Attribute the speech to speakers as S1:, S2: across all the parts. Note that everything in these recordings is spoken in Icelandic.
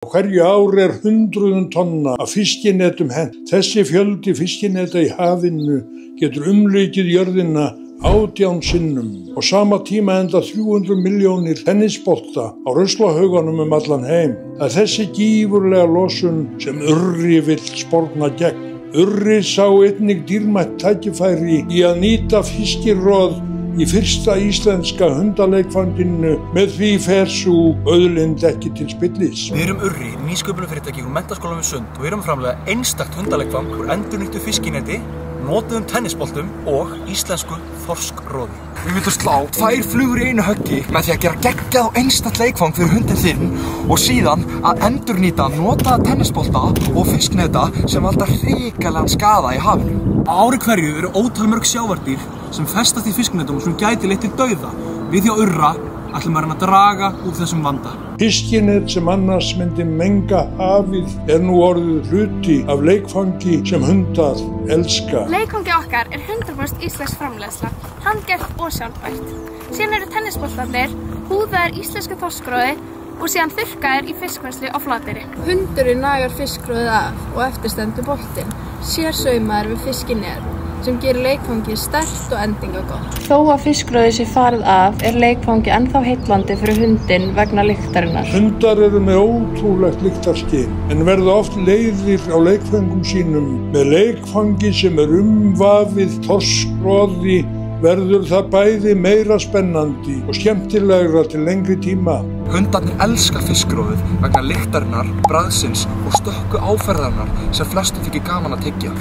S1: Hverju ári hundruðum tonna af fiskinetum hent. Þessi fjöldi fiskineta í hafinu getur umlukið jörðina 18 sinnum og sama tíma enda 300 milljónir tennisbolta á ruslahaugunum allan heim. Það er þessi gífurlega losun sem Urri vill sporna gegn. Urri sá einnig dýrmætt tækifæri í að nýta fiskiroð í fyrsta íslenska hundaleikfanginu, með því fer sú auðlind ekki til spillis.
S2: Við erum Urri, nýsköpunarfyrirtæki úr Menntaskólanum við Sund og við erum að framleiða einstakt hundaleikfang úr endurnýttu fiskineti, notuðum tennisboltum og íslensku þorskroði. Við vildum slá 2 flugur í einu höggi með því að gera geggjað og einstakt leikfang fyrir hundinn þinn og síðan að endurnýta notaða tennisbolta og fiskneta sem valda hrikalegan skaða í hafinu. Á ári hverju eru ótal mörg sjávardýr sem festast í fisknetum sem gæti leitt til dauða. Við hjá Urra ætlum að reyna að draga úr þessum vanda.
S1: Fiskinet sem annars myndi menga hafið er nú orðið hluti af leikfangi sem hundar elska.
S3: Leikfangi okkar er 100% íslensk framleiðsla, handgert og sjálfbært. Síðan eru tennisboltarnir húðaðir íslensku þorskroði og síðan þurrkaðir í fiskvinnslu á Flateyri.
S4: Hundurinn nagar fiskroðið af og eftirstendur boltinn, sérsaumaður við fiskinet sem gerir leikfangið sterkt og endingagott.
S5: Þó að fiskroðið sé farið af er leikfangið ennþá heillandi fyrir hundinn vegna lyktarinnar.
S1: Hundar eru með ótrúlegt lyktarskyn en verða oft leiðir á leikfangum sínum. Með leikfangi sem er umvafið þorskroði verður það bæði meira spennandi og skemmtilegra til lengri tíma.
S2: Hundarnir elska fiskroðið vegna lyktarinnar, bragðsins og stökku áferðarinnar sem flestum þykir gaman að tyggja.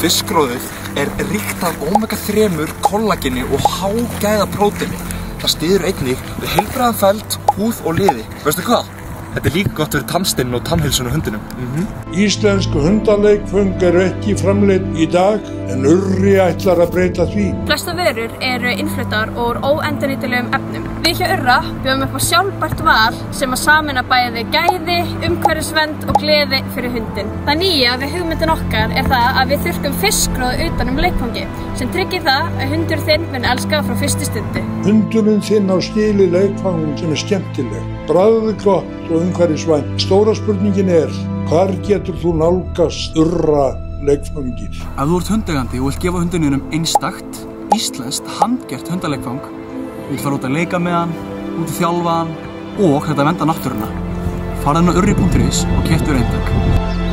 S2: Fiskroðið er ríkt af omega-3, kollageni og hágæða próteini. Það styður einnig við heilbrigðan feld, húð og liði. Veistu hvað? Þetta er líka gott fyrir tannstinn og tannheilsun á hundinum.
S1: Íslensku hundaleikföng eru ekki framleidd í dag en Urri ætlar að breyta því.
S3: Flestar vörur eru innfluttar úr óendurnýtanlegum efnum. Við hjá Urra bjóðum upp á sjálfbært val sem að sameina bæði gæði, umhverfisvernd og gleði fyrir hundinn. Það nýja við hugmyndin okkar er það að við þurrkum fiskroð utan leikfangi sem tryggir það að hundur þinn mun elska frá fyrstu stundu.
S1: Hundurinn þinn á skili leikfangum sem er skemmtileg, bragðgott og umhverfisvænt. Stóra spurningin er, hvar getur þú nálgast Urra leikfangið?
S2: Ef þú ert hundeigandi og vilt gefa hundinum einstakt, íslenskt, handgert hundaleikfang, þú vilt fara út að leika með hann, út að þjálfa hann og þetta vernda náttúruna, farðu inn á urri.is og keyptu eintak.